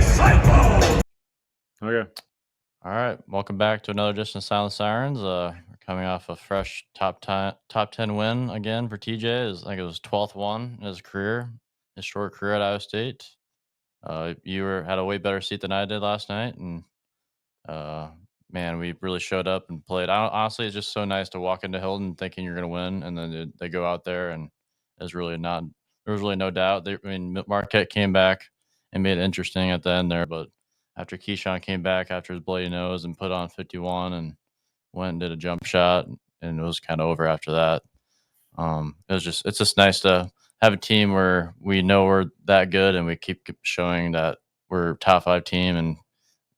Cyclones. Okay. All right, welcome back to another edition of Silent Sirens. We're coming off a fresh top 10 win again for TJ. I think it was 12th one in his career, his short career at Iowa State. Had a way better seat than I did last night, and man, we really showed up and played. Honestly, it's just so nice to walk into Hilton thinking you're going to win, and then they go out there and there's really not. There was really no doubt. Marquette came back and made it interesting at the end there, but after Keyshawn came back after his bloody nose and put on 51 and went and did a jump shot, and it was kind of over after that. It's just nice to have a team where we know we're that good and we keep showing that we're a top 5 team. And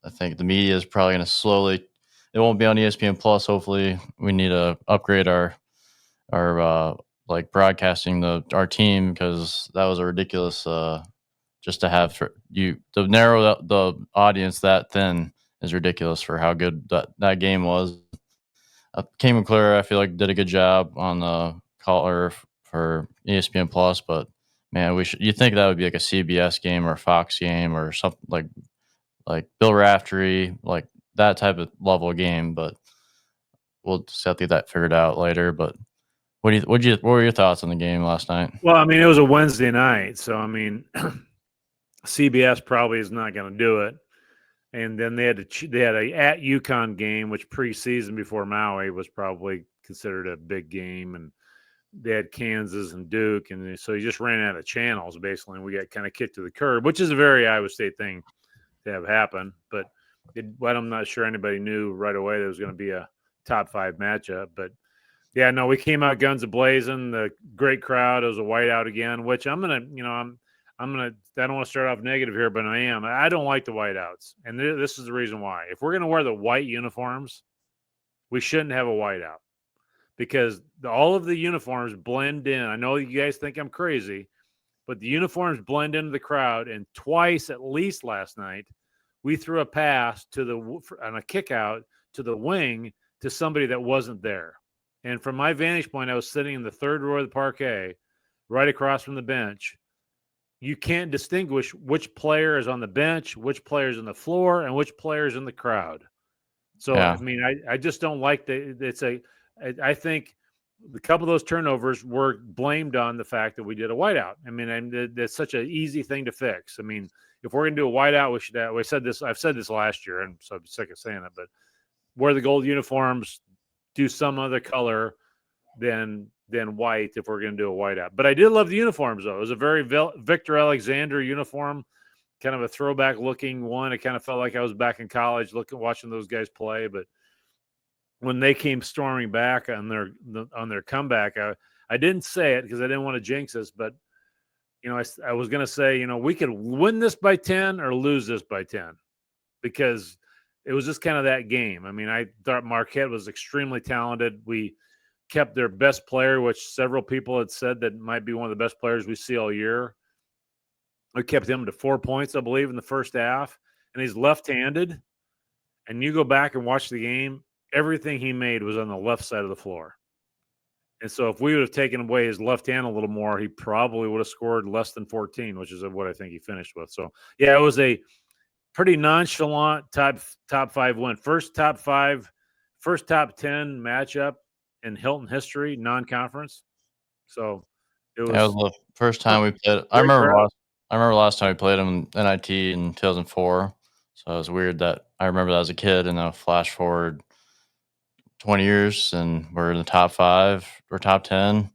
I think the media is probably going to slowly. It won't be on ESPN Plus. Hopefully, we need to upgrade our like broadcasting our team, because that was a ridiculous. Just to have to narrow the audience that thin is ridiculous for how good that game was. Came and Clear, I feel like, did a good job on the caller for ESPN Plus, but man, you think that would be like a CBS game or a Fox game or something like Bill Raftery, like that type of level of game, but we'll just have to get that figured out later. But what were your thoughts on the game last night? Well, I mean, it was a Wednesday night, so I mean, CBS probably is not going to do it. And then they had a at UConn game, which preseason before Maui was probably considered a big game, and they had Kansas and Duke, and so he just ran out of channels basically, and we got kind of kicked to the curb, which is a very Iowa State thing to have happen. But I'm not sure anybody knew right away there was going to be a top 5 matchup. But yeah, no, we came out guns a-blazing. The great crowd. It was a whiteout again, which I don't want to start off negative here, but I don't like the whiteouts. And this is the reason why. If we're going to wear the white uniforms, we shouldn't have a whiteout, because all of the uniforms blend in. I know you guys think I'm crazy, but the uniforms blend into the crowd. And twice, at least last night, we threw a pass on a kick out to the wing to somebody that wasn't there. And from my vantage point, I was sitting in the third row of the parquet, right across from the bench. You can't distinguish which player is on the bench, which player is on the floor, and which player is in the crowd. So, yeah. I mean, I just don't like I think a couple of those turnovers were blamed on the fact that we did a whiteout. I mean, and that's such an easy thing to fix. I mean, if we're going to do a whiteout, we should have. I've said this last year, and so I'm sick of saying it, but wear the gold uniforms, do some other color than white if we're going to do a whiteout. But I did love the uniforms, though. It was a very Victor Alexander uniform, kind of a throwback looking one. It kind of felt like I was back in college watching those guys play. But when they came storming back on their comeback, I didn't say it because I didn't want to jinx us, but I was going to say, we could win this by 10 or lose this by 10, because it was just kind of that game. I mean, I thought Marquette was extremely talented. We kept their best player, which several people had said that might be one of the best players we see all year. We kept him to 4 points, I believe, in the first half, and he's left-handed. And you go back and watch the game, everything he made was on the left side of the floor. And so if we would have taken away his left hand a little more, he probably would have scored less than 14, which is what I think he finished with. So, yeah, it was a pretty nonchalant top 5 win. First top 10 matchup in Hilton history, non-conference. So it was the first time we played. I remember last time we played them in NIT in 2004. So it was weird that I remember that as a kid, and then flash forward 20 years and we're in the top 5 or top 10,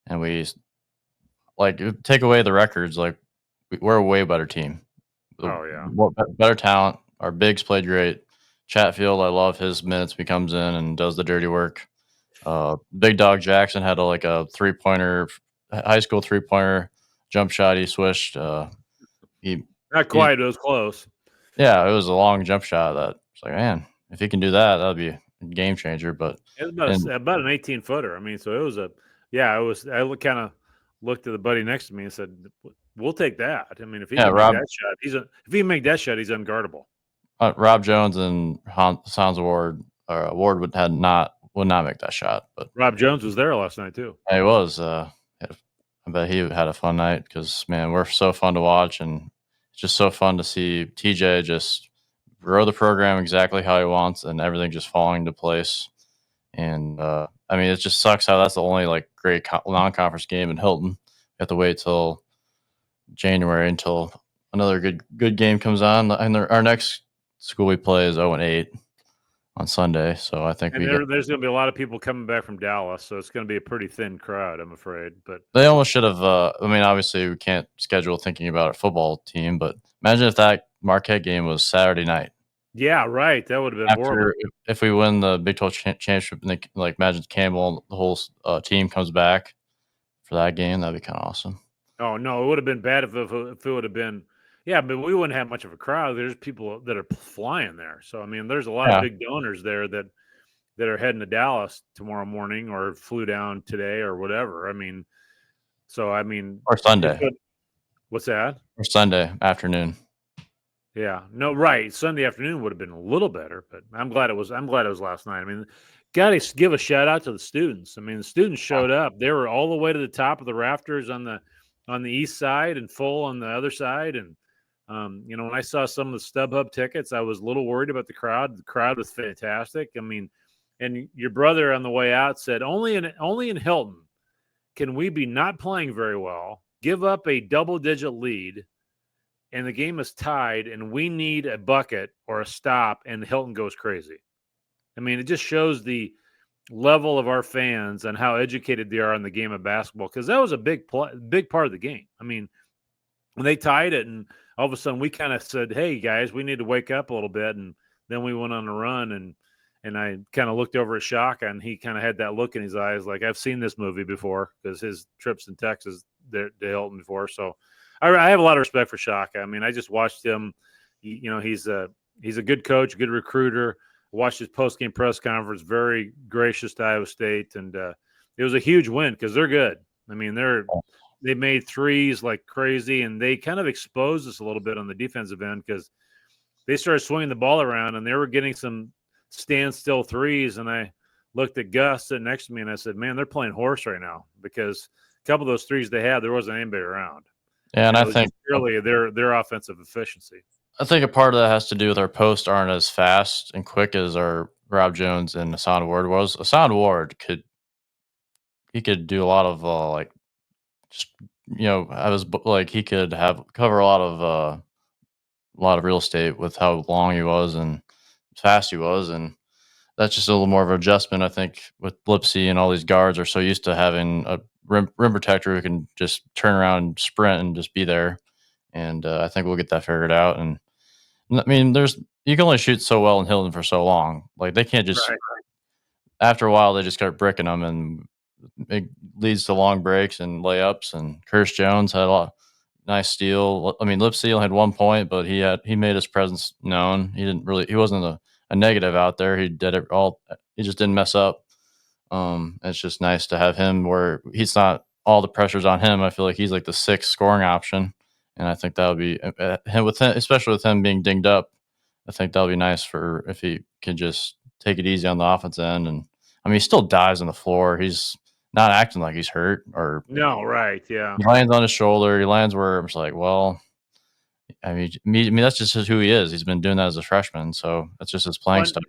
and we take away the records. Like, we're a way better team. Oh yeah, better talent. Our bigs played great. Chatfield, I love his minutes. He comes in and does the dirty work. Big Dog Jackson had a 3-pointer, high school 3-pointer jump shot. He swished. He not quite. It was close. Yeah, it was a long jump shot. That it's like, man, if he can do that, that'd be a game changer. But it was about an 18-footer. I mean, so it was I kind of looked at the buddy next to me and said, "We'll take that." I mean, if he can make that shot, he's unguardable. Rob Jones and Hans Ward would not make that shot. But Rob Jones was there last night too. He was. I bet he had a fun night because, man, we're so fun to watch, and it's just so fun to see TJ just grow the program exactly how he wants and everything just falling into place. And I mean, it just sucks how that's the only like great non-conference game in Hilton. We have to wait till January until another good game comes on. And our next school we play is 0-8 on Sunday. So I think And there's going to be a lot of people coming back from Dallas, so it's going to be a pretty thin crowd, I'm afraid. But they almost should have. I mean, obviously we can't schedule thinking about our football team, but imagine if that Marquette game was Saturday night. yeah, right. That would have been horrible. If we win the Big 12 championship, and like imagine Campbell, the whole team comes back for that game, that'd be kind of awesome. Oh no, it would have been bad if it would have been. Yeah, but we wouldn't have much of a crowd. There's people that are flying there, so I mean, there's a lot of big donors there that are heading to Dallas tomorrow morning or flew down today or whatever. I mean, so I mean, or Sunday. What's that? Or Sunday afternoon. Yeah, no, right. Sunday afternoon would have been a little better, but I'm glad it was last night. I mean, got to give a shout out to the students. I mean, the students showed up. They were all the way to the top of the rafters on the east side and full on the other side. And you know, when I saw some of the StubHub tickets, I was a little worried about the crowd. The crowd was fantastic. I mean, and your brother on the way out said, only in Hilton can we be not playing very well, give up a double-digit lead, and the game is tied, and we need a bucket or a stop, and Hilton goes crazy. I mean, it just shows the level of our fans and how educated they are in the game of basketball, because that was a big part of the game. I mean, when they tied it, and all of a sudden we kind of said, hey, guys, we need to wake up a little bit, and then we went on a run, and I kind of looked over at Shaka, and he kind of had that look in his eyes like, I've seen this movie before, because his trips in Texas to Hilton before. So I have a lot of respect for Shaka. I mean, I just watched him. You know, he's a good coach, good recruiter. Watched his post-game press conference, very gracious to Iowa State, and it was a huge win because they're good. I mean, they made threes like crazy, and they kind of exposed us a little bit on the defensive end because they started swinging the ball around, and they were getting some standstill threes. And I looked at Gus sitting next to me, and I said, man, they're playing horse right now, because a couple of those threes they had, there wasn't anybody around. Yeah, and I think really their offensive efficiency. I think a part of that has to do with our posts aren't as fast and quick as our Rob Jones and Hassan Ward was. Hassan Ward could do a lot of like, just I was like, he could cover a lot of real estate with how long he was and fast he was, and that's just a little more of an adjustment. I think with Lipsy and all these guards are so used to having a rim protector who can just turn around and sprint and just be there, and I think we'll get that figured out. And I mean, you can only shoot so well in Hilton for so long. Like, they can't just after a while they just start bricking them, and it leads to long breaks and layups. And Curtis Jones had a lot nice steal. I mean, Lipsy only had 1 point, but he made his presence known. He wasn't a negative out there. He did it all. He just didn't mess up. It's just nice to have him where he's not all the pressure's on him. I feel like he's like the sixth scoring option, and I think that would be him, especially with him being dinged up. I think that'll be nice for if he can just take it easy on the offense end. And I mean, he still dives on the floor. He's not acting like he's hurt or no, right? Yeah, he lands on his shoulder. He lands where I'm just like, well, I mean, that's just who he is. He's been doing that as a freshman, so that's just his playing style.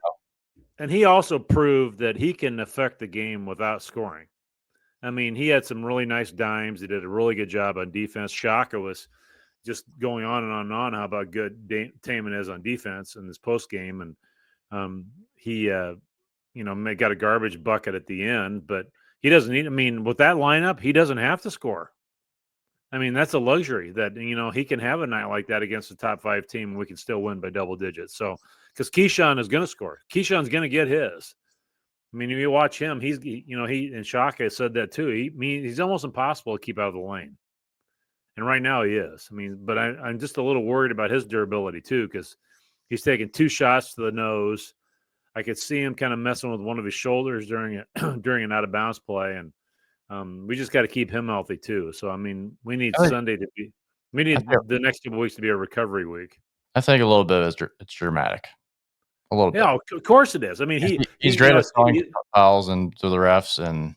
And he also proved that he can affect the game without scoring. I mean, he had some really nice dimes. He did a really good job on defense. Shaka was just going on and on and on how about good Taman is on defense in this post game, and he got a garbage bucket at the end, but he doesn't need. I mean, with that lineup, he doesn't have to score. I mean, that's a luxury that he can have a night like that against a top 5 team, and we can still win by double digits. So, because Keyshawn is going to score, Keyshawn's going to get his. I mean, if you watch him, he and Shaka said that too. He's almost impossible to keep out of the lane. And right now he is. I mean, but I'm just a little worried about his durability too, because he's taking 2 shots to the nose. I could see him kind of messing with one of his shoulders during an out of bounds play, and we just got to keep him healthy too. So I mean, we need Sunday to be. We need the next couple weeks to be a recovery week. I think a little bit it's dramatic. A little bit. Yeah, of course it is. I mean, he's great at throwing fouls and to the refs, and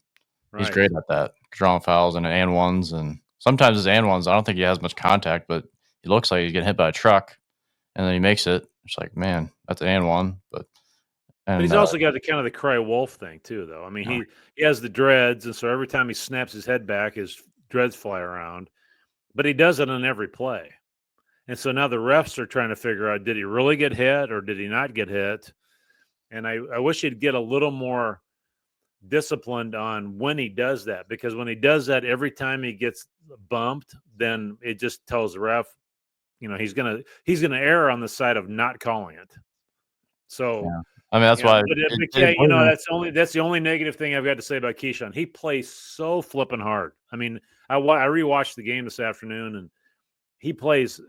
he's great at that, drawing fouls and ones, and sometimes his and ones. I don't think he has much contact, but he looks like he's getting hit by a truck, and then he makes it. It's like, man, that's an and one. But But he's and also got the kind of the cry wolf thing too, though. I mean, he has the dreads, and so every time he snaps his head back, his dreads fly around. But he does it on every play, and so now the refs are trying to figure out: did he really get hit, or did he not get hit? And I wish he'd get a little more disciplined on when he does that, because when he does that every time he gets bumped, then it just tells the ref, he's gonna err on the side of not calling it. So, yeah. I mean, that's why it yeah, did wasn't. that's the only negative thing I've got to say about Keyshawn. He plays so flipping hard. I mean, I rewatched the game this afternoon, and he plays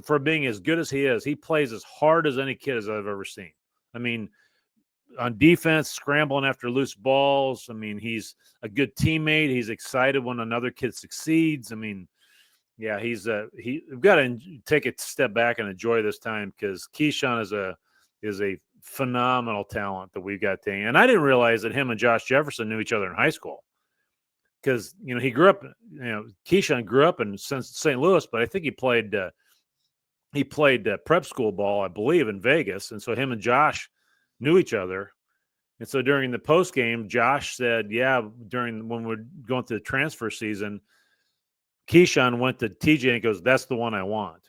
for being as good as he is. He plays as hard as any kid as I've ever seen. I mean, on defense, scrambling after loose balls. I mean, he's a good teammate. He's excited when another kid succeeds. I mean, yeah, we've got to take a step back and enjoy this time, because Keyshawn is a phenomenal talent that we've got. And I didn't realize that him and Josh Jefferson knew each other in high school, because he grew up. Keyshawn grew up in St. Louis, but I think he played prep school ball, I believe, in Vegas, and so him and Josh knew each other. And so during the post game, Josh said, "Yeah, when we're going through the transfer season, Keyshawn went to TJ and goes, 'That's the one I want.'"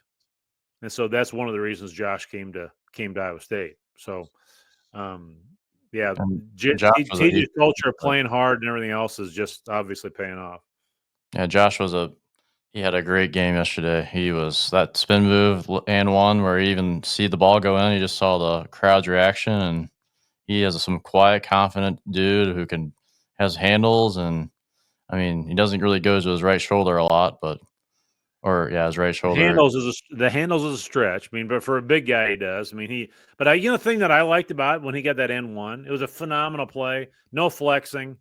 And so that's one of the reasons Josh came to Iowa State. So, yeah, And Josh was TJ's culture of playing hard and everything else is just obviously paying off. yeah, Josh he had a great game yesterday. He was that spin move and one where he even see the ball go in. He just saw the crowd's reaction, and he is some quiet, confident dude who has handles. And I mean, he doesn't really go to his right shoulder a lot, his right shoulder. The handles is a stretch. I mean, but for a big guy, he does. I mean, the thing that I liked about it when he got that N1, it was a phenomenal play. No flexing,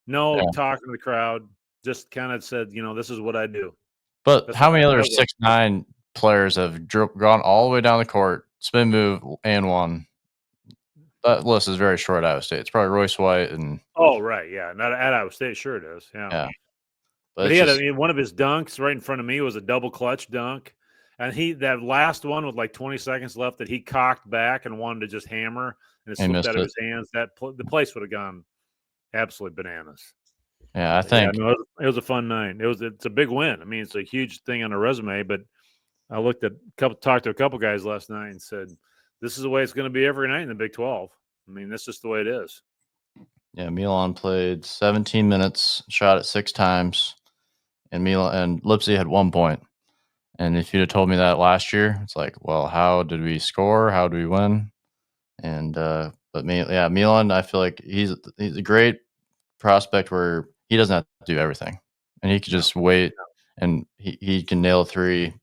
no Yeah. talking to the crowd. Just kind of said, this is what I do. But That's how what many that other was. 6'9" players have gone all the way down the court, spin move and one? That list is very short at Iowa State. It's probably Royce White and Oh, right, yeah. Not at Iowa State, sure it is. Yeah. yeah. But But it's he had just one of his dunks right in front of me was a double clutch dunk. And that last one with like 20 seconds left that he cocked back and wanted to just hammer, and it he slipped missed out of it. his hands. The place would have gone absolutely bananas. Yeah, I Yeah, think no, it was a fun night. It's a big win. I mean, it's a huge thing on a resume. But I talked to a couple guys last night and said, this is the way it's going to be every night in the Big 12. I mean, that's just the way it is. Milan played 17 minutes, shot it 6 times, and Lipsy had 1 point. And if you'd have told me that last year, it's like, well, how did we score? How do we win? And Milan, I feel like he's a great prospect where he doesn't have to do everything, and he could just wait, and he can nail a three.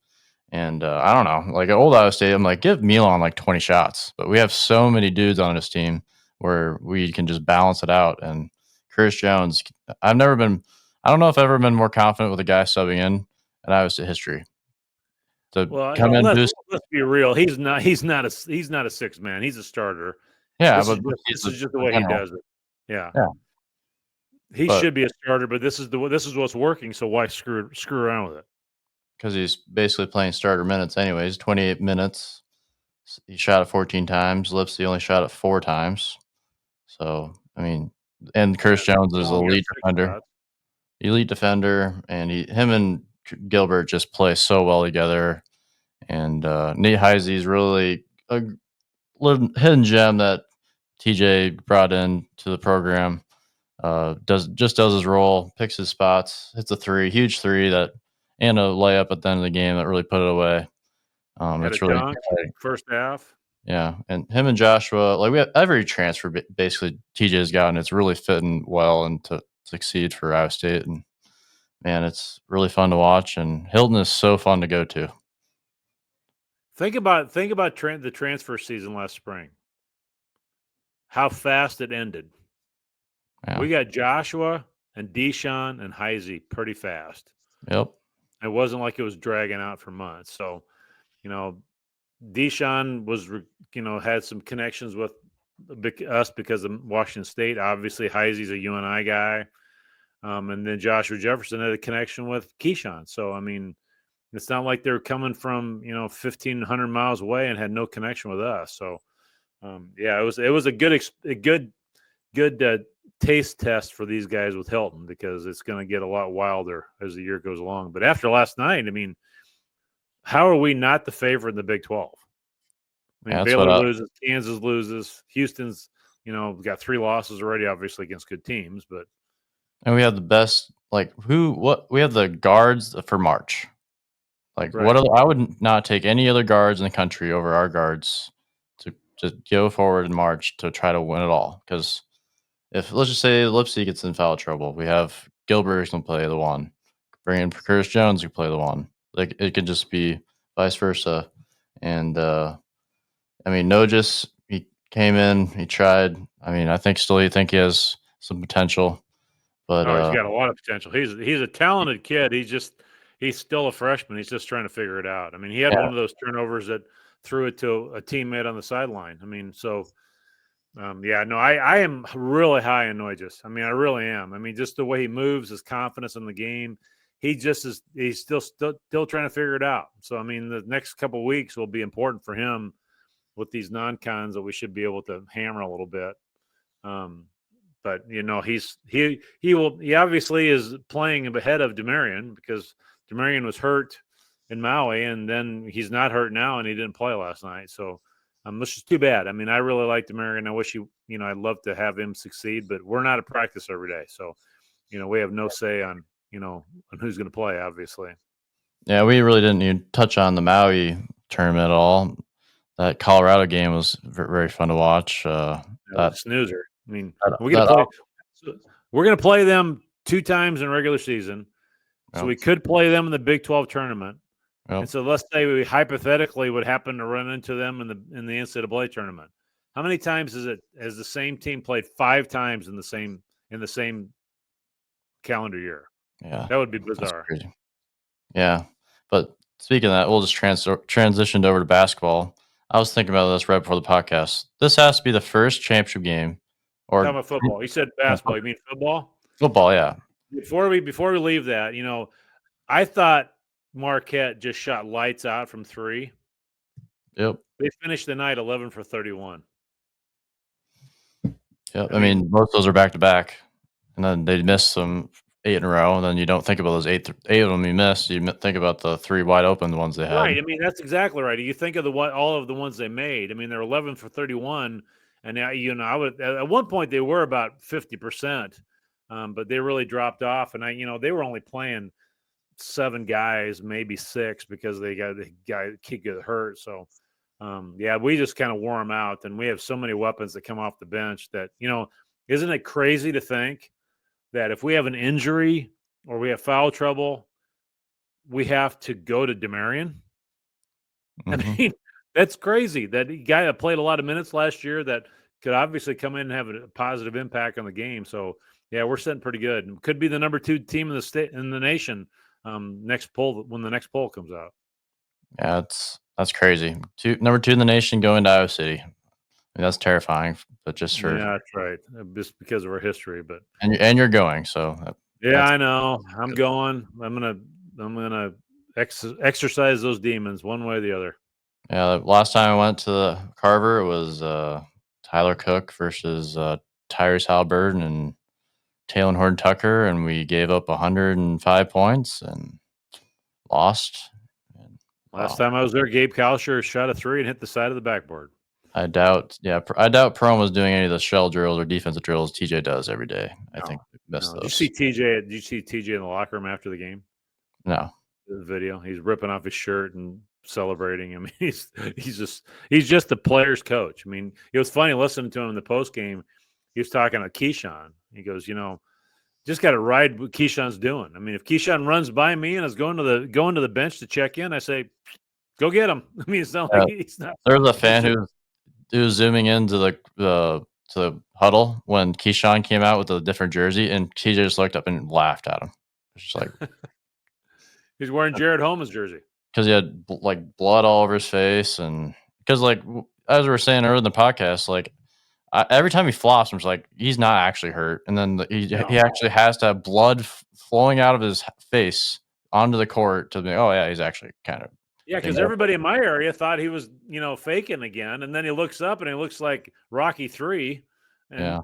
And I don't know, like at old Iowa State, I'm like, give Milan like 20 shots, but we have so many dudes on this team where we can just balance it out. And Chris Jones, I don't know if I've ever been more confident with a guy subbing in Iowa State history. To Well, come in, boost, let's be real. He's not a six man. He's a starter. yeah, This but is he's just the a way he general, does it. Yeah. yeah. He But should be a starter, but this is what's working, so why screw around with it? because he's basically playing starter minutes anyways, 28 minutes. He shot it 14 times. Lipsy only shot it 4 times. So, I mean, and Chris Jones He is only got elite 6 defender. shots. Elite defender, and him and Gilbert just play so well together. And Nate Heisey is really a hidden gem that TJ brought in to the program. Does his role, picks his spots, hits a huge three and a layup at the end of the game that really put it away. Had a It's really dunk exciting. first half. Yeah, and him and Joshua, like we have every transfer basically TJ's gotten, it's really fitting well and to succeed for Iowa State. And man, it's really fun to watch. And Hilton is so fun to go to. Think about the transfer season last spring. How fast it ended. Yeah. We got Joshua and Deshaun and Heisey pretty fast. Yep. It wasn't like it was dragging out for months. So, Deshaun was, had some connections with us because of Washington State. Obviously, Heisey's a UNI guy. And then Joshua Jefferson had a connection with Keyshawn. So, I mean, It's not like they're coming from 1,500 miles away and had no connection with us. So yeah, it was a good taste test for these guys with Hilton, because it's going to get a lot wilder as the year goes along. But after last night, I mean, how are we not the favorite in the Big 12? I Yeah, mean, that's what Baylor loses, Kansas loses, Houston's, got 3 losses already, obviously against good teams, but and we have the best we have the guards for March. Like, what right. other I would not take any other guards in the country over our guards to go forward in March to try to win it all. Because if let's just say Lipsy gets in foul trouble, we have Gilbert who can play the one, bring in Curtis Jones who play the one. Like, it could just be vice versa. And I mean, Nojus, he came in, he tried. I mean, I think still you think he has some potential, but Oh, he's got a lot of potential. He's a talented kid. He's still a freshman. He's just trying to figure it out. I mean, he had yeah, one of those turnovers that threw it to a teammate on the sideline. I mean, so yeah, no, I am really high on Nojus. I mean, I really am. I mean, just the way he moves, his confidence in the game. He's still trying to figure it out. So I mean, the next couple of weeks will be important for him with these non-cons that we should be able to hammer a little bit. But he obviously is playing ahead of Demarion, because Demarion was hurt in Maui, and then he's not hurt now, and he didn't play last night. So which is too bad. I mean, I really like Demarion. I wish I'd love to have him succeed, but we're not at practice every day, so we have no say on on who's going to play, obviously. yeah, we really didn't even touch on the Maui tournament at all. That Colorado game was very fun to watch. That was a snoozer. I mean, that, we're that going to play them 2 times in regular season. So Yep. we could play them in the Big 12 tournament. Yep. And so let's say we hypothetically would happen to run into them in the NCAA tournament. How many times has the same team played 5 times in the same calendar year? Yeah, That would be that's bizarre. crazy. Yeah, but speaking of that, we'll just transitioned over to basketball. I was thinking about this right before the podcast. This has to be the first championship game, or Talking about football. You said basketball. You mean football? football. Yeah. Before we leave that, I thought Marquette just shot lights out from 3. Yep. They finished the night 11 for 31. Yep. I I mean, mean, most of those are back to back, and then they missed some 8 in a row. And then you don't think about those eight of them you missed. You think about the 3 wide open ones they had. right. I mean, that's exactly right. You think of all of the ones they made. I mean, they're 11 for 31, and now I would at one point they were about 50%, but they really dropped off. And they were only playing 7 guys, maybe 6, because they got the guy kid get hurt. So yeah, we just kind of wore them out, and we have so many weapons that come off the bench that isn't it crazy to think that if we have an injury or we have foul trouble, we have to go to Demarion? I Mm-hmm. mean, that's crazy. That guy that played a lot of minutes last year that could obviously come in and have a positive impact on the game. So yeah, we're sitting pretty good. Could be the number 2 team in the state in the nation next poll when the next poll comes out. Yeah, that's crazy. Number 2 in the nation going to Iowa City. I mean, that's terrifying, but just for Yeah, that's right. Just because of our history, but and you're going, so yeah, that's I know. I'm going. I'm gonna exercise those demons one way or the other. yeah. The last time I went to the Carver, it was Tyler Cook versus Tyrese Halliburton and Taylor Horton Tucker, and we gave up 105 points and lost. And, Last wow, time I was there, Gabe Kalsher shot a 3 and hit the side of the backboard. I doubt. Yeah, I doubt Prom was doing any of the shell drills or defensive drills TJ does every day. I think we missed No. Did you those. see TJ? Did you see TJ in the locker room after the game? No. The video. He's ripping off his shirt and celebrating. I mean, he's just the player's coach. I mean, it was funny listening to him in the post game. He was talking to Keyshawn. He goes, just got to ride what Keyshawn's doing. I mean, if Keyshawn runs by me and is going to the bench to check in, I say, go get him. I mean, it's not like he's not. There was a fan who was zooming into the huddle when Keyshawn came out with a different jersey, and TJ just looked up and laughed at him. It's just like He's wearing Jared Holmes' jersey because he had like blood all over his face, and because like as we were saying earlier in the podcast, like every time he flops, I'm just like he's not actually hurt, and then he actually has to have blood flowing out of his face onto the court to be, oh yeah, he's actually kind of. Yeah, because everybody in my area thought he was, faking again, and then he looks up and he looks like Rocky 3, and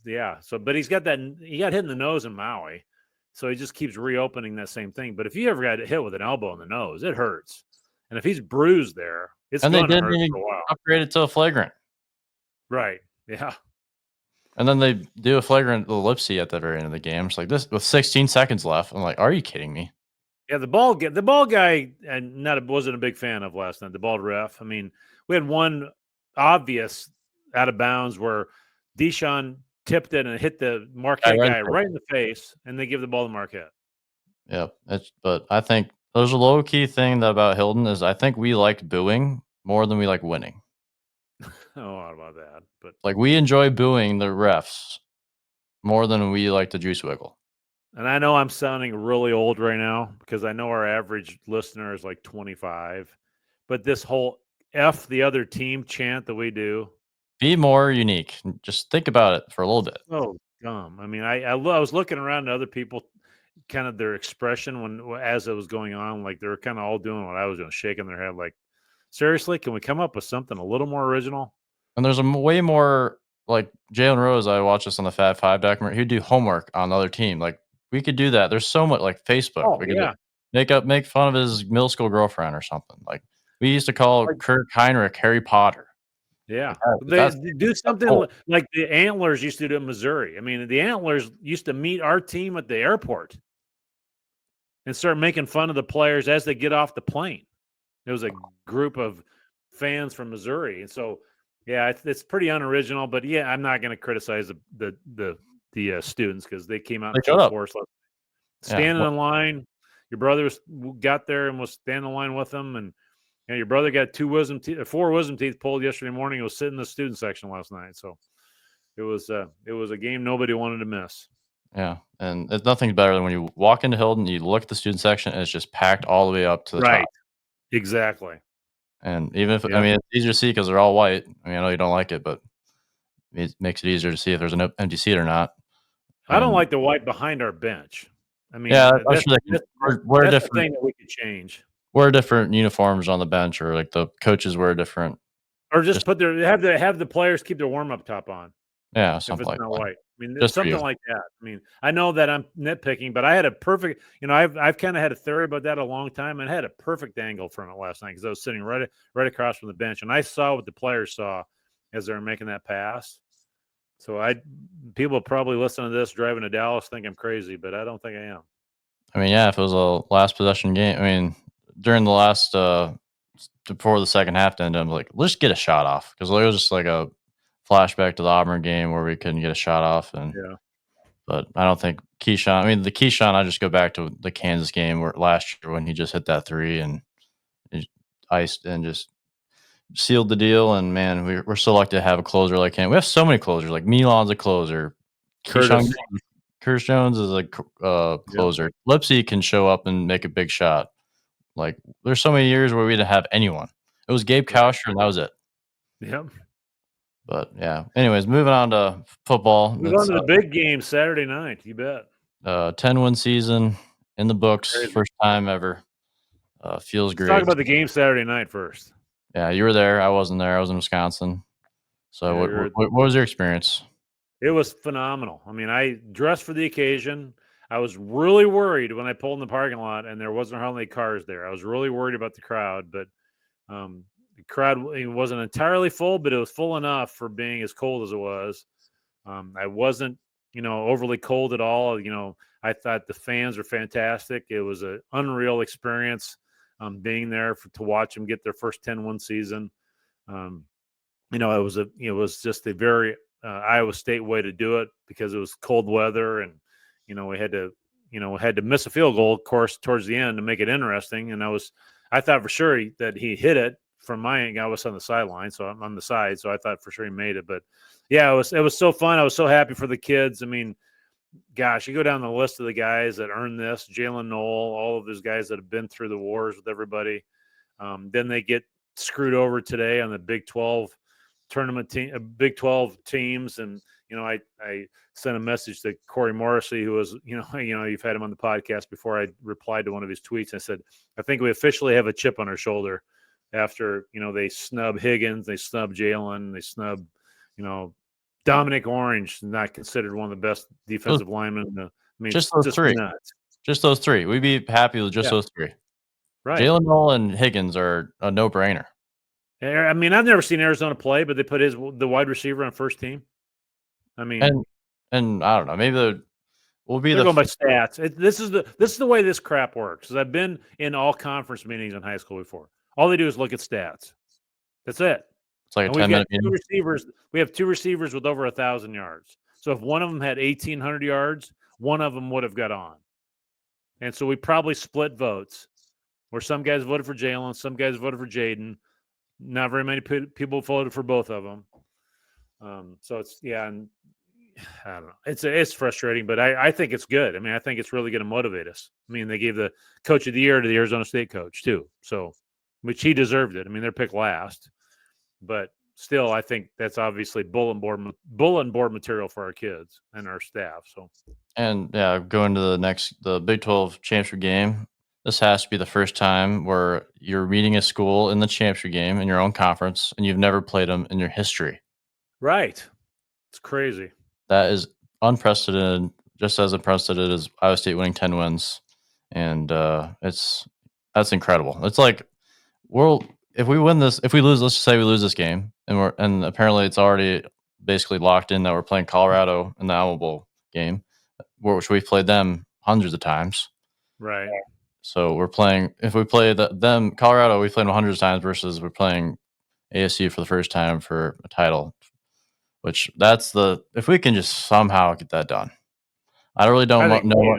yeah. So, but he got hit in the nose in Maui, so he just keeps reopening that same thing. But if you ever got hit with an elbow in the nose, it hurts, and if he's bruised there, it's And they going to didn't hurt even for a while. upgrade it to a flagrant. Right? Yeah. And then they do a flagrant ellipsy at the very end of the game. It's like this with 16 seconds left. I'm like, are you kidding me? Yeah, the ball guy, and wasn't a big fan of last night. The bald ref. I mean, we had one obvious out of bounds where Deshaun tipped it and hit the Marquette guy right in the face, and they give the ball to Marquette. Yep. But I think there's a low key thing about Hilton is I think we like booing more than we like winning. Oh, what about that? But like we enjoy booing the refs more than we like the juice wiggle. And I know I'm sounding really old right now because I know our average listener is like 25. But this whole F the other team chant that we do. Be more unique. Just think about it for a little bit. Oh, dumb. I mean, I was looking around at other people, kind of their expression as it was going on, like they were kind of all doing what I was doing, shaking their head like, seriously, can we come up with something a little more original? And there's a way more like Jalen Rose. I watched this on the Fat Five documentary. He'd do homework on the other team. Like we could do that. There's so much like Facebook. Oh, We could yeah. make fun of his middle school girlfriend or something. Like we used to call Kirk Heinrich Harry Potter. Yeah. Like, they do something like the Antlers used to do in Missouri. I mean, the Antlers used to meet our team at the airport and start making fun of the players as they get off the plane. It was a group of fans from Missouri. And so, yeah, it's pretty unoriginal, but yeah, I'm not going to criticize the students because they came out in full force. Standing in line, your brother got there and was standing in line with them, and your brother got 4 wisdom teeth pulled yesterday morning. He was sitting in the student section last night, so it was a game nobody wanted to miss. Yeah, and nothing's better than when you walk into Hilton, you look at the student section, and it's just packed all the way up to the top. Exactly. And even if I mean, it's easier to see because they're all white. I mean, I know you don't like it, but it makes it easier to see if there's an empty seat or not. I don't like the white behind our bench. I mean, yeah, that's we're the different. thing that we could change. Wear different uniforms on the bench, or like the coaches wear different, or just put have the players keep their warm up top on. Yeah, if something it's like not that. white. I mean, Just something like that. I mean, I know that I'm nitpicking, but I had a perfect. I've kind of had a theory about that a long time, and I had a perfect angle from it last night because I was sitting right across from the bench, and I saw what the players saw as they were making that pass. So people probably listen to this driving to Dallas think I'm crazy, but I don't think I am. I mean, yeah, if it was a last possession game, I mean, during the last before the second half ended, I'm like, let's get a shot off because it was just like a flashback to the Auburn game where we couldn't get a shot off, and but I don't think Keyshawn. I mean, the Keyshawn. I just go back to the Kansas game where last year when he just hit that three and iced and just sealed the deal. And man, we're so lucky to have a closer like him. We have so many closers. Like Milan's a closer. Curtis Jones is a closer. Lipsy can show up and make a big shot. Like there's so many years where we didn't have anyone. It was Gabe Kauscher and that was it. Yep. But yeah. Anyways, moving on to football. Move on to the big game Saturday night. You bet. 10-win season in the books, first time ever. Feels great. Let's talk about the game Saturday night first. Yeah, you were there. I wasn't there. I was in Wisconsin. So what was your experience? It was phenomenal. I mean, I dressed for the occasion. I was really worried when I pulled in the parking lot and there wasn't hardly cars there. I was really worried about the crowd, but the crowd wasn't entirely full, but it was full enough for being as cold as it was. I wasn't, overly cold at all. I thought the fans were fantastic. It was an unreal experience being there to watch them get their first 10-win season. It was just a very Iowa State way to do it because it was cold weather and, we had to miss a field goal, of course, towards the end to make it interesting. And I thought for sure that he hit it from my end. I was on the sideline, so I'm on the side. So I thought for sure he made it, but yeah, it was so fun. I was so happy for the kids. I mean, gosh, you go down the list of the guys that earned this, Jalen Knoll, all of those guys that have been through the wars with everybody. Then they get screwed over today on the Big 12 tournament team, Big 12 teams. And, I sent a message to Corey Morrissey, who was, you've had him on the podcast before. I replied to one of his tweets. I said, I think we officially have a chip on our shoulder after, they snub Higgins, they snub Jalen, they snub, Dominic Orange, not considered one of the best defensive linemen. I mean, just those three. nuts. Just those three. We'd be happy with just those three. Right. Jalen Noel and Higgins are a no-brainer. I mean, I've never seen Arizona play, but they put the wide receiver on first team. I mean, and I don't know. Maybe we'll be going by stats. This is the way this crap works. Because I've been in all conference meetings in high school before. All they do is look at stats. That's it. It's like a 10-minute meeting. We have two receivers with over 1,000 yards. So if one of them had 1,800 yards, one of them would have got on. And so we probably split votes, where some guys voted for Jalen, some guys voted for Jaden. Not very many people voted for both of them. So it's and I don't know. It's frustrating, but I think it's good. I mean, I think it's really going to motivate us. I mean, they gave the coach of the year to the Arizona State coach too, so which he deserved it. I mean, they're picked last, but still, I think that's obviously bulletin board material for our kids and our staff. So, and going to the Big 12 championship game. This has to be the first time where you're meeting a school in the championship game in your own conference, and you've never played them in your history. Right. It's crazy. That is unprecedented, just as unprecedented as Iowa State winning 10 wins. And that's incredible. It's like, if we win this, if we lose, let's just say we lose this game, and apparently it's already basically locked in that we're playing Colorado in the Alamo Bowl game, which we've played them hundreds of times. Right. So if we play them, Colorado, we played them hundreds of times versus we're playing ASU for the first time for a title, which if we can just somehow get that done. I really don't know.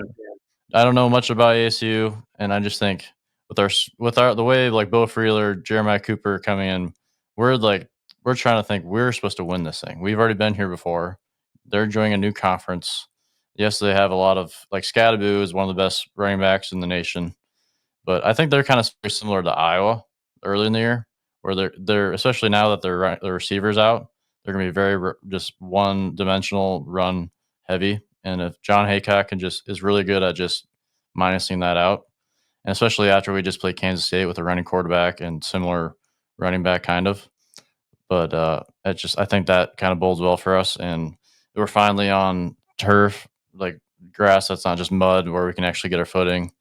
I don't know much about ASU, and I just think with the way like Bo Freeler, Jeremiah Cooper coming in, we're trying to think we're supposed to win this thing. We've already been here before. They're joining a new conference. Yes, they have a lot of Scadaboo is one of the best running backs in the nation, but I think they're kind of similar to Iowa early in the year, where they're especially now that their receivers out, they're going to be very just one-dimensional, run heavy. And if John Haycock is really good at just minusing that out, and especially after we just played Kansas State with a running quarterback and similar running back kind of, but I think that kind of bodes well for us, and we're finally on turf, like grass that's not just mud, where we can actually get our footing.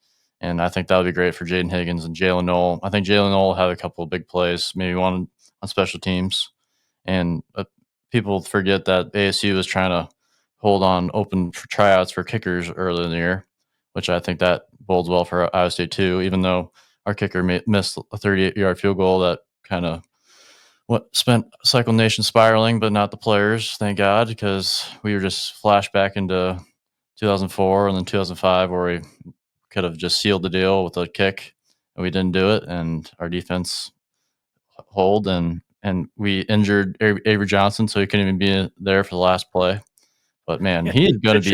And I think that would be great for Jaden Higgins and Jalen Noel. I think Jalen Noel will have a couple of big plays, maybe one on special teams. And people forget that ASU was trying to hold on open for tryouts for kickers earlier in the year, which I think that bodes well for Iowa State too, even though our kicker missed a 38-yard field goal that kind of spent Cyclone Nation spiraling, but not the players, thank God, because we were just flashed back into 2004 and then 2005, where we could have just sealed the deal with a kick, and we didn't do it, and our defense hold, and we injured Avery Johnson, so he couldn't even be there for the last play. But man, he's going to be.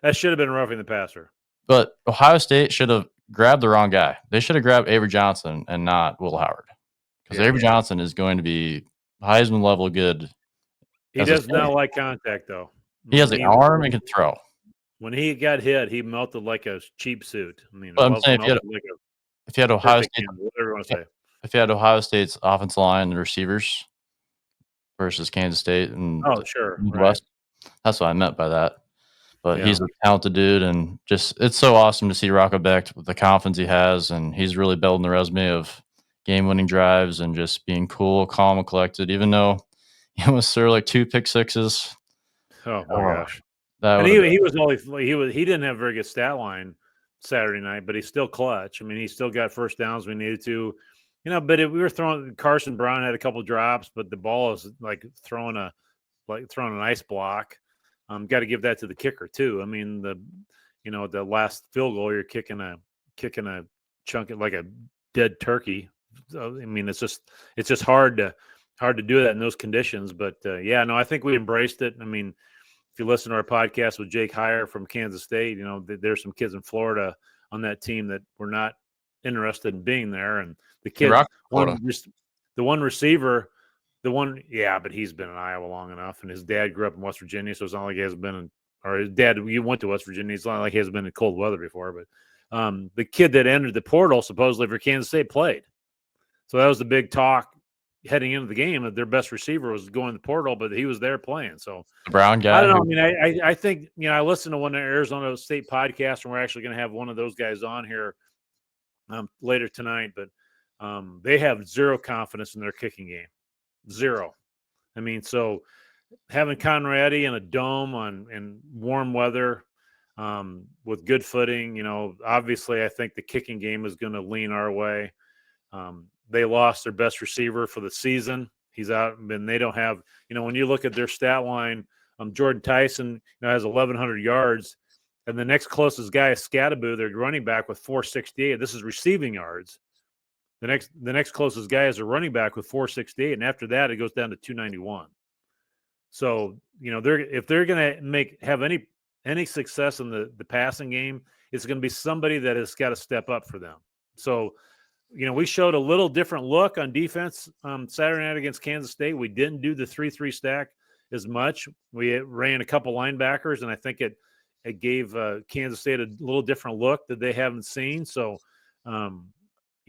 That should have been roughing the passer. But Ohio State should have grabbed the wrong guy. They should have grabbed Avery Johnson and not Will Howard, because Avery Johnson is going to be Heisman level good. He does not like contact, though. He has the arm and can throw. When he got hit, he melted like a cheap suit. I mean, I'm saying if you had Ohio State, whatever you want to say. If you had Ohio State's offensive line and receivers versus Kansas State and Midwest, that's what I meant by that. But he's a talented dude, and just it's so awesome to see Rocco Beck with the confidence he has, and he's really building the resume of game-winning drives and just being cool, calm, and collected. Even though he almost threw like 2 pick sixes. Oh my gosh! And he didn't have a very good stat line Saturday night, but he's still clutch. I mean, he still got first downs we needed to. But we were throwing. Carson Brown had a couple drops, but the ball is like throwing an ice block. Got to give that to the kicker too. I mean, the last field goal, you're kicking a chunk like a dead turkey. So, I mean, it's just hard to do that in those conditions. But I think we embraced it. I mean, if you listen to our podcast with Jake Heyer from Kansas State, there's some kids in Florida on that team that were not interested in being there, and the kid, the one receiver The one, yeah, but he's been in Iowa long enough, and his dad grew up in West Virginia, so it's not like he hasn't been in, or his dad, you went to West Virginia, it's not like he hasn't been in cold weather before. But the kid that entered the portal supposedly for Kansas State played. So that was the big talk heading into the game that their best receiver was going to the portal, but he was there playing. So The Brown guy. I don't know. I mean, I think, I listened to one of the Arizona State podcasts, and we're actually going to have one of those guys on here later tonight, but they have zero confidence in their kicking game. Zero. I mean, so having Conradi in a dome in warm weather with good footing, obviously I think the kicking game is going to lean our way. They lost their best receiver for the season. He's out, and they don't have, when you look at their stat line, Jordan Tyson has 1,100 yards, and the next closest guy is Scadaboo, their running back, with 468. This is receiving yards. The next closest guy is a running back with 468, and after that it goes down to 291. So if they're going to have any success in the passing game, it's going to be somebody that has got to step up for them. So we showed a little different look on defense Saturday night against Kansas State. We didn't do the 3-3 stack as much. We ran a couple linebackers, and I think it gave Kansas State a little different look that they haven't seen. So.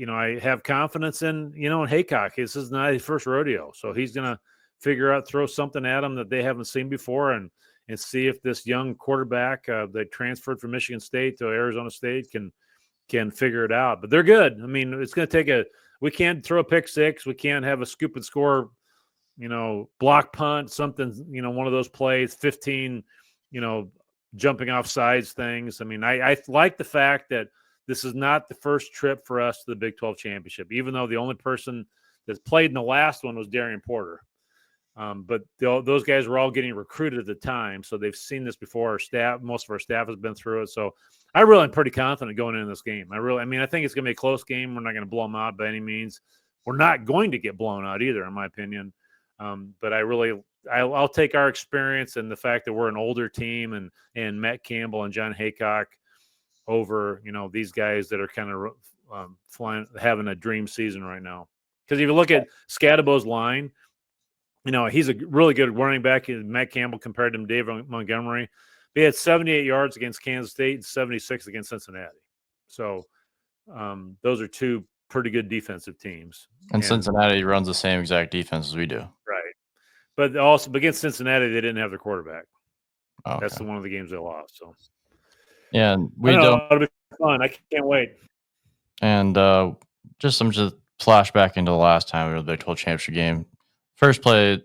I have confidence in Haycock. This is not his first rodeo, so he's going to throw something at them that they haven't seen before, and see if this young quarterback that transferred from Michigan State to Arizona State can figure it out. But they're good. I mean, it's going to take we can't throw a pick six. We can't have a scoop and score, block punt, something, one of those plays, 15, jumping off sides things. I mean, I like the fact that this is not the first trip for us to the Big 12 championship, even though the only person that played in the last one was Darian Porter. But those guys were all getting recruited at the time, so they've seen this before. Most of our staff has been through it. So I really am pretty confident going into this game. I think it's going to be a close game. We're not going to blow them out by any means. We're not going to get blown out either, in my opinion. But I'll take our experience and the fact that we're an older team and Matt Campbell and John Haycock over these guys that are kind of flying, having a dream season right now. Because if you look at Scadabo's line, he's a really good running back. Matt Campbell compared him to Dave Montgomery. They had 78 yards against Kansas State and 76 against Cincinnati. So those are two pretty good defensive teams. And Cincinnati runs the same exact defense as we do. Right. But also against Cincinnati, they didn't have their quarterback. Oh, okay. That's one of the games they lost. So. Yeah, and it'll be fun. I can't wait. And just flashback into the last time we were at the Big 12 championship game. First play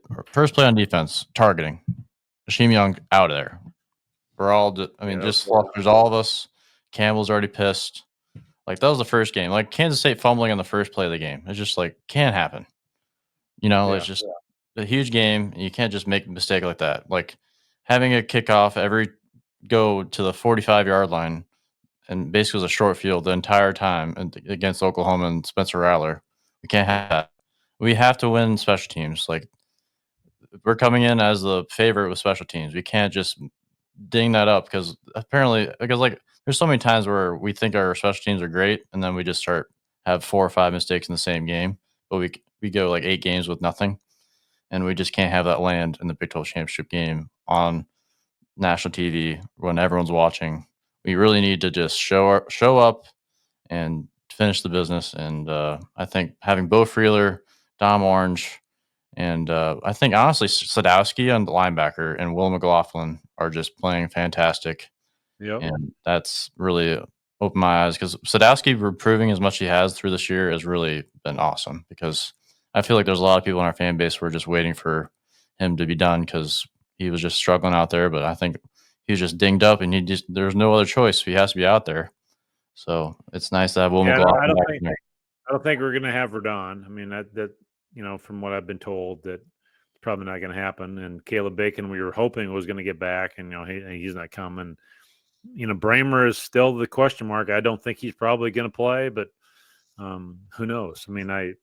on defense, targeting. Hasheem Young out of there. We're all, there's all of us. Campbell's already pissed. Like, that was the first game. Like, Kansas State fumbling on the first play of the game. It's just like, can't happen. It's just a huge game. And you can't just make a mistake like that. Like, having a kickoff go to the 45-yard line, and basically it was a short field the entire time against Oklahoma and Spencer Rattler. We can't have that. We have to win special teams. Like, we're coming in as the favorite with special teams. We can't just ding that up because there's so many times where we think our special teams are great and then we just have 4 or 5 mistakes in the same game, but we go like 8 games with nothing, and we just can't have that land in the Big 12 championship game on national TV when everyone's watching. We really need to just show up and finish the business. And I think having Bo Freeler, Dom Orange, and I think honestly Sadowski on the linebacker and Will McLaughlin are just playing fantastic. Yep. And that's really opened my eyes because Sadowski proving as much as he has through this year has really been awesome, because I feel like there's a lot of people in our fan base who are just waiting for him to be done because he was just struggling out there. But I think he was just dinged up and there's no other choice. He has to be out there. So it's nice to have Will McLaughlin. I don't think we're going to have Verdon. I mean, that from what I've been told, that it's probably not going to happen. And Caleb Bacon, we were hoping was going to get back, and he's not coming. Bramer is still the question mark. I don't think he's probably going to play, but who knows? I mean, I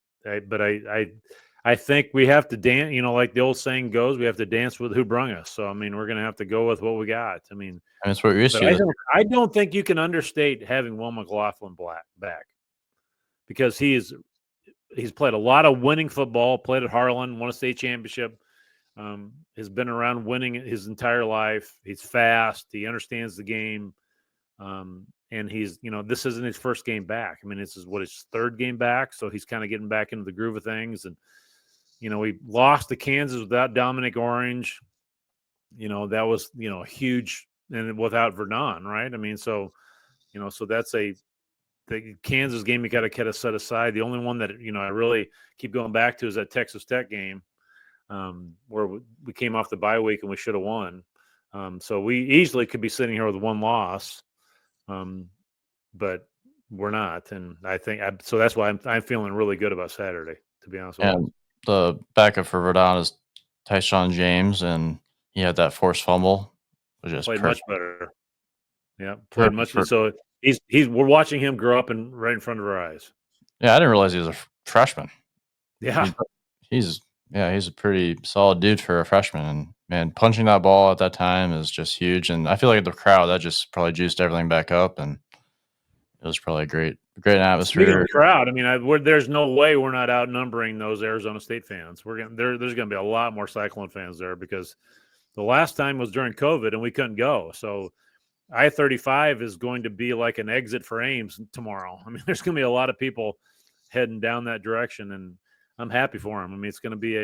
think we have to dance. Like the old saying goes, we have to dance with who brung us. So I mean, we're going to have to go with what we got. I mean, and that's what you're used to. I don't think you can understate having Will McLaughlin back, because he is he's played a lot of winning football. Played at Harlan, won a state championship. Has been around winning his entire life. He's fast. He understands the game. And he's, this isn't his first game back. I mean, this is his third game back. So he's kind of getting back into the groove of things. And, we lost to Kansas without Dominic Orange. That was, huge, and without Verdon, right? I mean, so that's the Kansas game you got to kind of set aside. The only one that, I really keep going back to is that Texas Tech game, where we came off the bye week and we should have won. So we easily could be sitting here with one loss, but we're not. And I think so. That's why I'm feeling really good about Saturday, to be honest with you. And the backup for Verdon is Tyshawn James, and he had that forced fumble, which is Played perfect. much better. Yeah, played much better. So we're watching him grow up right in front of our eyes. Yeah, I didn't realize he was a freshman. Yeah, he's a pretty solid dude for a freshman. And man, punching that ball at that time is just huge. And I feel like the crowd that just probably juiced everything back up, and it was probably a great atmosphere. Speaking of the crowd, I mean, there's no way we're not outnumbering those Arizona State fans. There's going to be a lot more Cyclone fans there, because the last time was during COVID and we couldn't go. So I-35 is going to be like an exit for Ames tomorrow. I mean, there's going to be a lot of people heading down that direction, and I'm happy for them. I mean, it's going to be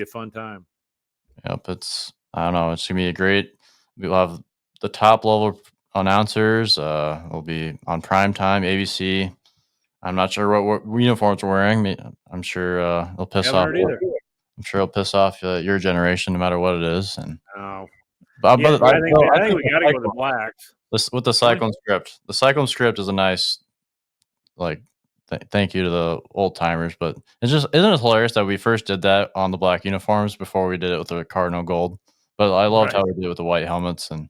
a fun time. Yep, I don't know. It's going to be we'll have the top level announcers. Will be on prime time, ABC. I'm not sure what uniforms we're wearing. I'm sure it'll piss off. I'm sure it'll piss off your generation, no matter what it is. And I think we got to go with the blacks. With the Cyclone script. The Cyclone script is a nice, thank you to the old timers. But isn't it hilarious that we first did that on the black uniforms before we did it with the Cardinal gold? But I loved how we did it with the white helmets, and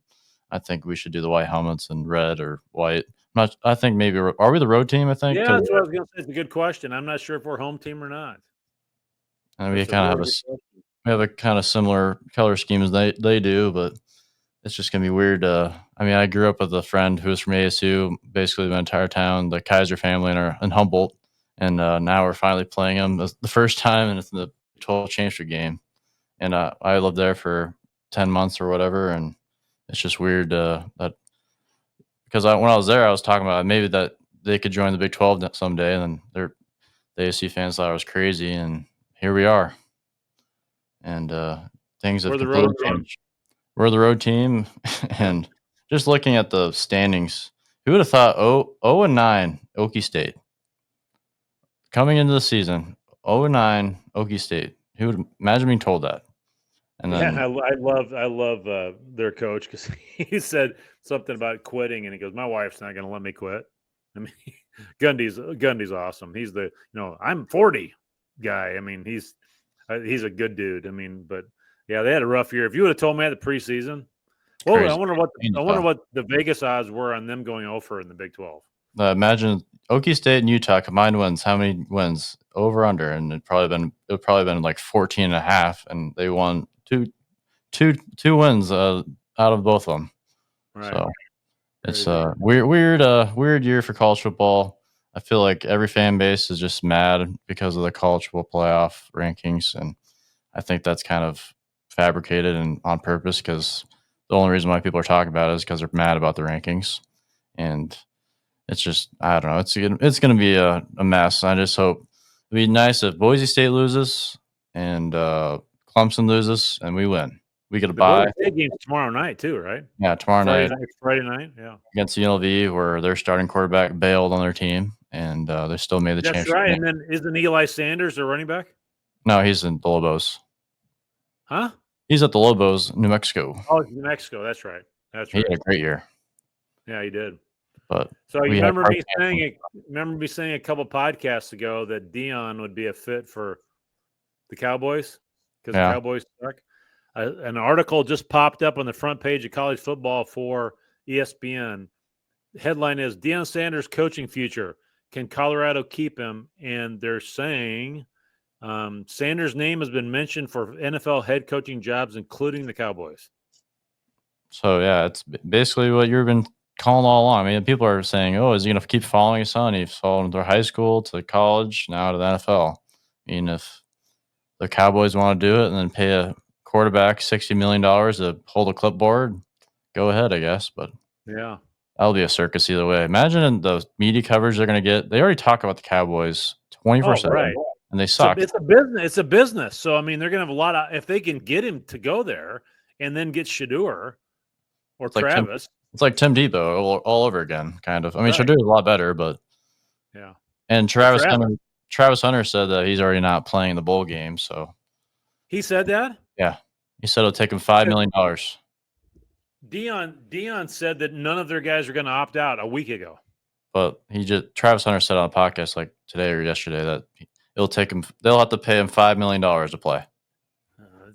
I think we should do the white helmets in red or white. I think maybe are we the road team? I think. Yeah, that's what I was going to say. It's a good question. I'm not sure if we're home team or not. And we kind of have a kind of similar color scheme as they do, but it's just gonna be weird. I mean, I grew up with a friend who was from ASU, basically the entire town, the Kaiser family in Humboldt, and now we're finally playing them the first time, and it's in the 12 championship game. And I lived there for 10 months or whatever, and it's just weird that because when I was there, I was talking about maybe that they could join the Big 12 someday, and then the ASU fans thought I was crazy, and here we are. And things have completely changed. We're the road team, and just looking at the standings, who would have thought 0-9 Okie State coming into the season? 0-9 Okie State. Who would imagine being told that? And then I love their coach, because he said something about quitting, and he goes, "My wife's not going to let me quit." I mean, Gundy's awesome. He's the I'm 40 guy. I mean, he's a good dude. I mean, but yeah, they had a rough year. If you would have told me at the preseason, I wonder what the Vegas odds were on them going over in the Big 12. Imagine Okie State and Utah combined wins. How many wins over under? And it probably been like 14.5, and they won two wins out of both of them. Right. So it's a weird year for college football. I feel like every fan base is just mad because of the college football playoff rankings, and I think that's kind of fabricated and on purpose, because the only reason why people are talking about it is because they're mad about the rankings. And it's just, I don't know, it's going to be a mess. I just hope it'd be nice if Boise State loses and Clemson loses and we win. We get a bye. Boise State game's tomorrow night too, right? Yeah, Friday night. Yeah, against UNLV, where their starting quarterback bailed on their team, and they still made the championship. That's right. Game. And then isn't Eli Sanders their running back? No, he's in the Lobos. Huh? He's at the Lobos, New Mexico. Oh, New Mexico. That's right. He had a great year. Yeah, he did. But so you remember me saying a couple podcasts ago that Dion would be a fit for the Cowboys because the Cowboys suck. An article just popped up on the front page of College Football for ESPN. The headline is Deion Sanders coaching future. Can Colorado keep him? And they're saying Sanders' name has been mentioned for NFL head coaching jobs, including the Cowboys. So, yeah, it's basically what you've been calling all along. I mean, people are saying, "Oh, is he going to keep following his son? He's following through high school to college, now to the NFL." I mean, if the Cowboys want to do it and then pay a quarterback $60 million to hold a clipboard, go ahead, I guess. But Yeah. that'll be a circus either way. Imagine the media coverage they're going to get. They already talk about the Cowboys 24/7, right. and they suck. It's a business. It's a business. So I mean, they're gonna have a lot of if they can get him to go there and then get Shador or It's like Travis. it's like Tim Tebow all over again, kind of. I mean, Right. Shador is a lot better, but Yeah. and Travis. Travis Hunter said that he's already not playing the bowl game. So He said that? yeah, he said it'll take him $5 million. Dion said that none of their guys are gonna opt out a week ago. But Travis Hunter said on a podcast like today or yesterday that it'll take him. They'll have to pay him $5 million to play.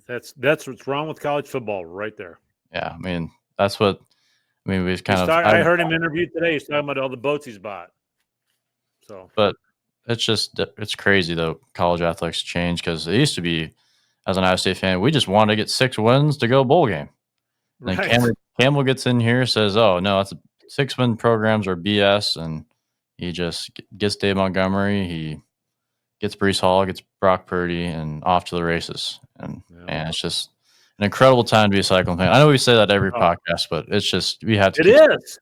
That's what's wrong with college football, right there. Yeah, I mean that's what. I mean we've kind of. I heard him interviewed today. He's talking about all the boats he's bought. So, but it's crazy though. College athletics change because it used to be, as an Iowa State fan, we just wanted to get 6 wins to go bowl game. And right. then Campbell gets in here, says, "Oh no, that's 6-win programs are BS," and he just gets Dave Montgomery. He gets Breece Hall, gets Brock Purdy, and off to the races. And man, it's just an incredible time to be a Cyclone fan. I know we say that every podcast, but it's just we have to. It is.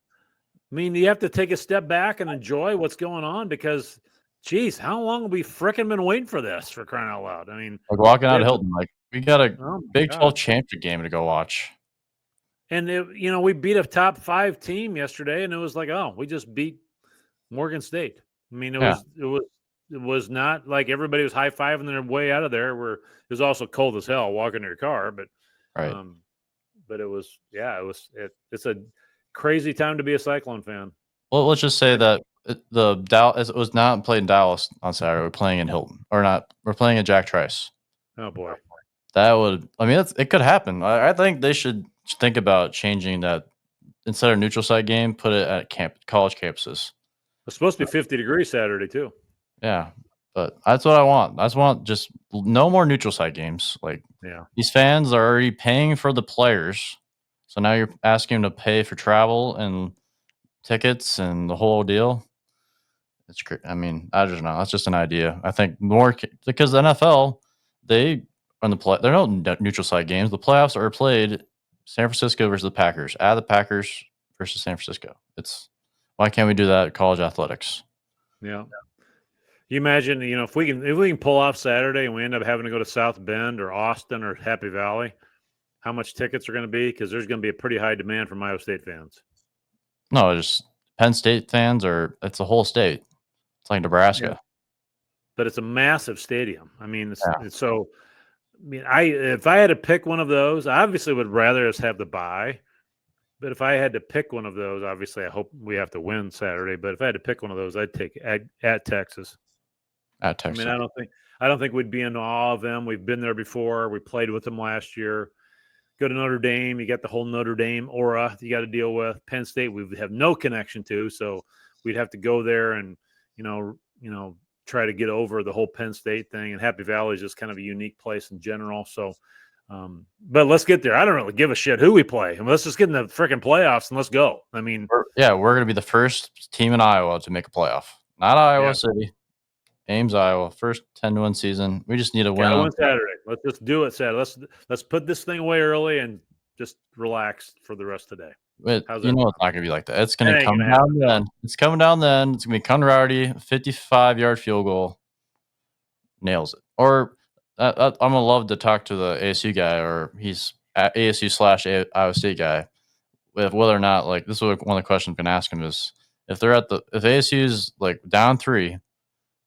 I mean, you have to take a step back and enjoy what's going on because, geez, how long have we fricking been waiting for this? For crying out loud! I mean, like walking out of Hilton, like we got a Big 12 championship game to go watch. And we beat a top 5 team yesterday, and it was like, oh, we just beat Morgan State. I mean, it was not like everybody was high fiving their way out of there. Where it was also cold as hell walking to your car, but right. But it's a crazy time to be a Cyclone fan. Well, let's just say that it was not played in Dallas on Saturday. We're playing in Hilton, or not? We're playing at Jack Trice. Oh boy, that would. I mean, it could happen. I think they should think about changing that instead of neutral site game, put it at college campuses. It's supposed to be 50 degrees Saturday too. Yeah, but that's what I want. I just want just no more neutral site games. Like, these fans are already paying for the players, so now you're asking them to pay for travel and tickets and the whole deal. It's great. I mean, I don't know. That's just an idea. I think more because the NFL, they on they're not neutral site games. The playoffs are played San Francisco versus the Packers, at the Packers versus San Francisco. Why can't we do that at college athletics? Yeah. You imagine, if we can pull off Saturday and we end up having to go to South Bend or Austin or Happy Valley, how much tickets are going to be? Because there's going to be a pretty high demand from Iowa State fans. No, just Penn State fans, it's the whole state. It's like Nebraska. Yeah. But it's a massive stadium. I mean, so. I mean, if I had to pick one of those, I obviously would rather us have the bye. But if I had to pick one of those, obviously I hope we have to win Saturday. But if I had to pick one of those, I'd take at Texas. At Texas. I mean, I don't think we'd be in awe of them. We've been there before. We played with them last year. Go to Notre Dame. You got the whole Notre Dame aura you got to deal with. Penn State, we have no connection to, so we'd have to go there and try to get over the whole Penn State thing. And Happy Valley is just kind of a unique place in general. So, but let's get there. I don't really give a shit who we play. I mean, let's just get in the freaking playoffs and let's go. I mean, we're going to be the first team in Iowa to make a playoff. Not Iowa City. Ames, Iowa. First 10-win season. We just need a win on Saturday. Let's just do it Saturday. Let's put this thing away early and just relax for the rest of the day. It's not going to be like that. It's going to come down then. It's coming down then. It's going to be Conradi, 55-yard field goal. Nails it. Or I'm going to love to talk to the ASU guy, or he's ASU/Iowa State guy, with whether or not, like, this is one of the questions I'm going to ask him is, if ASU's like down 3,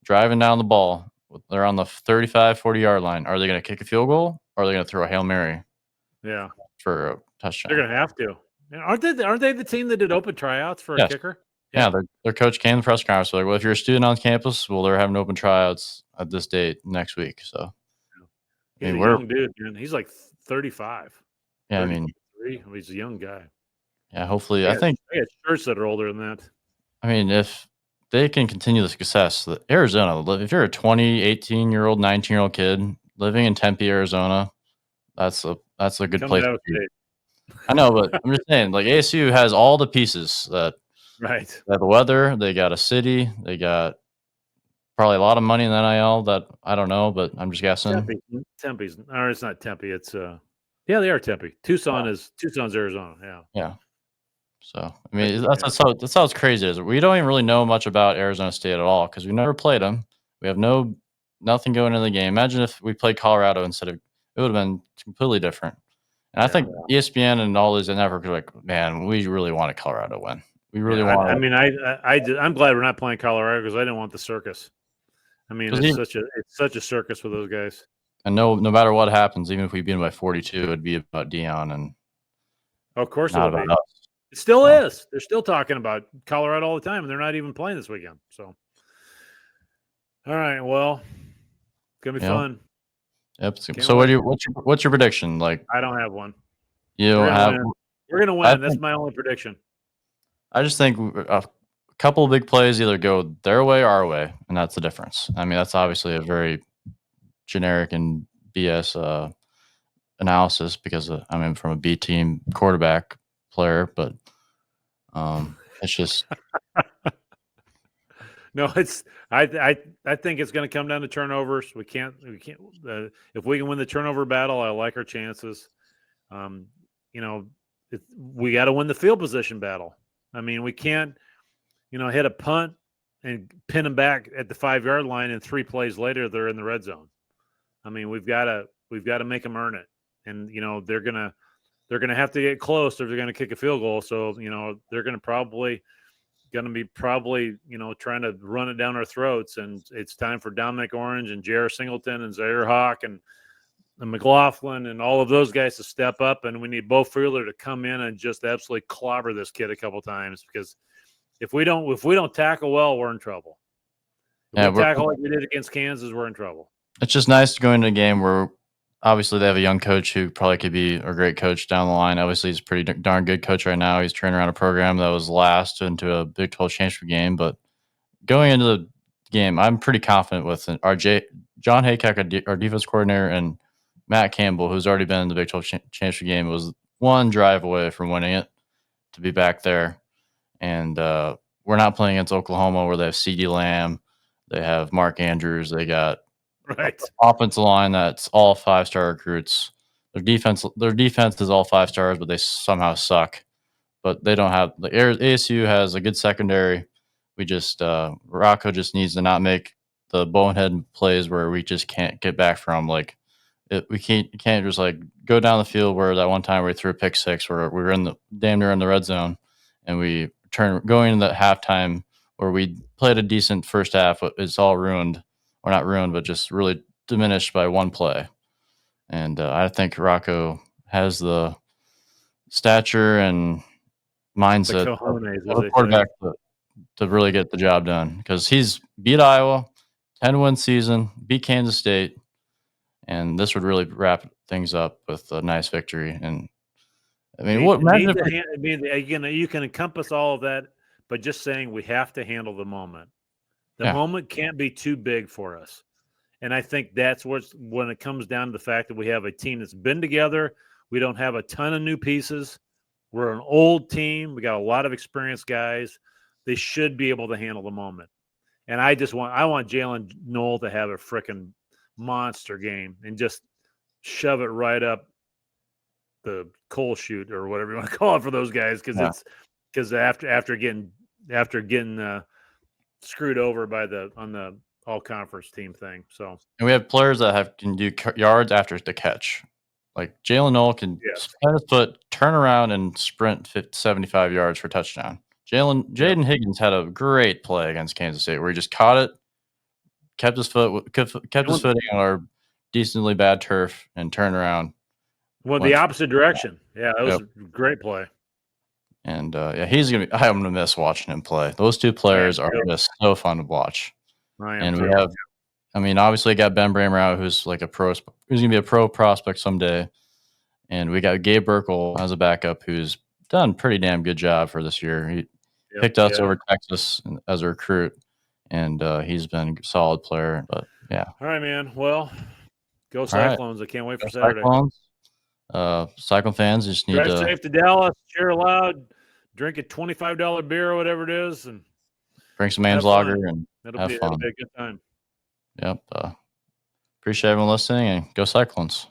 driving down the ball, they're on the 35, 40-yard line, are they going to kick a field goal, or are they going to throw a Hail Mary? Yeah. For a touchdown. They're going to have to. Aren't they the team that did open tryouts for a kicker? Yeah, their coach came to the press conference. Like, well, if you're a student on campus, they're having open tryouts at this date next week. So, he's a young dude, man. He's like 35. Yeah, I mean, he's a young guy. Yeah, hopefully, I think they got shirts that are older than that. I mean, if they can continue the success, Arizona, if you're a 20, 18-year-old, 19-year-old kid living in Tempe, Arizona, that's a good place to be. I know, but I'm just saying, like ASU has all the pieces that Right. they have the weather, they got a city, they got probably a lot of money in the NIL that I don't know, but I'm just guessing. Tempe's, or it's not Tempe. It's yeah, they are Tempe. Tucson's Arizona. Yeah. Yeah. So I But mean, yeah, that's how crazy it is. We don't even really know much about Arizona State at all because we never played them. We have nothing going into the game. Imagine if we played Colorado instead of it would have been completely different. And I yeah, think ESPN and all these networks are like, man, we really want a Colorado win. We really yeah. want I'm glad we're not playing Colorado because I didn't want the circus. I mean, because it's such a circus with those guys. and no matter what happens, even if we beat them by 42, it'd be about Dion and Of course, not it'll about be. us. It still So is. They're still talking about Colorado all the time, and they're not even playing this weekend. So, all right, well, it's gonna be yep, fun. yep. Can't So wait. what's your prediction? Like I don't have one. you We're don't gonna have win. We're gonna I win. That's think my only prediction. I just think a couple of big plays either go their way or our way, and that's the difference. I mean, that's obviously a very generic and BS analysis because I mean, from a B team quarterback player, but it's just No, it's I think it's going to come down to turnovers. We can't. If we can win the turnover battle, I like our chances. Um, you know, we got to win the field position battle. I mean, we can't hit a punt and pin them back at the 5-yard line, and 3 plays later they're in the red zone. I mean, we've got to make them earn it, and they're gonna have to get close if they're going to kick a field goal. So they're going to be probably trying to run it down our throats, and it's time for Dominic Orange and J.R. Singleton and Zaire Hawk and McLaughlin and all of those guys to step up, and we need Bo Freeler to come in and just absolutely clobber this kid a couple times, because if we don't tackle well, we're in trouble. If yeah. we tackle like we did against Kansas, we're in trouble. It's just nice to go into a game where obviously they have a young coach who probably could be a great coach down the line. Obviously, he's a pretty darn good coach right now. He's turning around a program that was last into a Big 12 championship game. But going into the game, I'm pretty confident with John Haycock, our defense coordinator, and Matt Campbell, who's already been in the Big 12 championship game, was one drive away from winning it to be back there. And we're not playing against Oklahoma where they have CeeDee Lamb, they have Mark Andrews, they got Right. offensive line that's all 5-star recruits. Their defense is all 5 stars, but they somehow suck. But they don't have the ASU has a good secondary. We just Rocco just needs to not make the bonehead plays where we just can't get back from. Like we can't just like go down the field where that one time we threw a pick six where we were in the damn near in the red zone, and we going into the halftime where we played a decent first half. It's all ruined, or not ruined, but just really diminished by one play. And I think Rocco has the stature and The mindset cojones, as of a they say. quarterback to really get the job done because he's beat Iowa, 10-win season, beat Kansas State, and this would really wrap things up with a nice victory. And I mean, what imagine if I mean, you can encompass all of that, but just saying we have to handle the moment. The yeah, moment can't be too big for us. And I think that's when it comes down to the fact that we have a team that's been together. We don't have a ton of new pieces. We're an old team. We got a lot of experienced guys. They should be able to handle the moment. And I want Jalen Knoll to have a freaking monster game and just shove it right up the coal chute or whatever you want to call it for those guys, yeah. because after getting screwed over on the all conference team thing. So And we have players that can do yards after the catch. Like Jalen Knoll can yes, plant his foot, turn around, and sprint 75 yards for a touchdown. yep. Jaden Higgins had a great play against Kansas State where he just caught it, kept his footing on our decently bad turf, and turned around. Well, the Went for opposite direction. Yeah, that was Yep. a great play. And yeah, I'm gonna miss watching him play. Those two I am players are too. just so fun to watch. I am And we too. have, I mean, obviously, we got Ben Bramer out, who's like who's gonna be a pro prospect someday. And we got Gabe Burkle as a backup, who's done a pretty damn good job for this year. He Yep. picked us Yeah. over Texas as a recruit, and he's been a solid player. But yeah, All right, man. Well, go all right, Cyclones. I can't wait for go Saturday. Cyclones. Cyclone fans just need Drive to safe to Dallas, cheer loud, drink a $25 beer or whatever it is, and bring some Ames have fun. lager and have It'll be fun. a good time. Yep. Appreciate everyone listening, and go Cyclones.